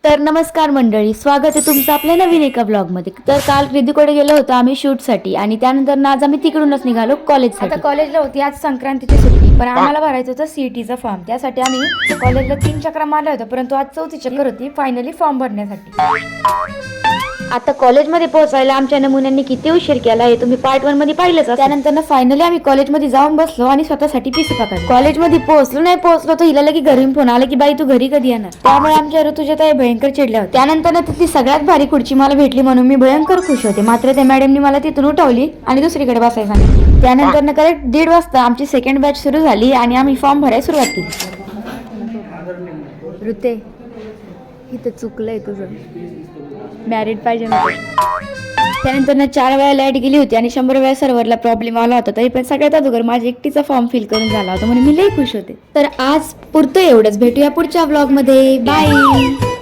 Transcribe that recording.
तर नमस्कार मंडळी, स्वागत आहे तुमचं आपल्या नवीन एका ब्लॉगमध्ये. तर काल रिद्धीकडे गेलो होतो आम्ही शूटसाठी आणि त्यानंतर आज आम्ही तिकडूनच निघालो कॉलेजसाठी. आता कॉलेजला होती आज संक्रांतीची सुट्टी, पण आम्हाला भरायचं होतं सीईटीचा फॉर्म. त्यासाठी आम्ही कॉलेजला 3 चक्रा मारल्या होत्या, परंतु आज 4थी चक्कर होती फायनली फॉर्म भरण्यासाठी. आता कॉलेजमध्ये पोहोचायला आमच्या नमुन्यांनी किती उशीर केला हे तुम्ही पार्ट 1 मध्ये पाहिलंच. त्यानंतर फायनली आम्ही कॉलेजमध्ये जाऊन बसलो आणि स्वतःसाठी पीसी पकडलो. कॉलेजमध्ये पोहोचलो तर हिला की घरी फोन आला की बाई तू घरी कधी येणार. त्यामुळे आमच्या ऋतुजा ताई भयंकर चिडल्या होत्या. त्यानंतर ती सगळ्यात भारी खुर्ची मला भेटली म्हणून मी भयंकर खुश होते. मात्र त्या मॅडमनी मला तिथून उठवली आणि दुसरीकडे बसायला सांगितलं. त्यानंतर करेक्ट 1:30 वाजता आमची सेकंड बॅच सुरू झाली आणि आम्ही फॉर्म भरायला सुरुवात केली. ऋते, इथं चुकलंय तुझं, मॅरिड पाहिजे ना. त्यानंतर 4 वेळा लाईट गेली होती आणि 100 वेळा सर्व्हरला प्रॉब्लेम आला होता. तरी पण सगळ्यात अगोदर माझ्या एकटीचा फॉर्म फिल करून झाला होता म्हणून मी लई खुश होते. तर आज पुरतं एवढंच. भेटूया पुढच्या व्लॉगमध्ये. बाय.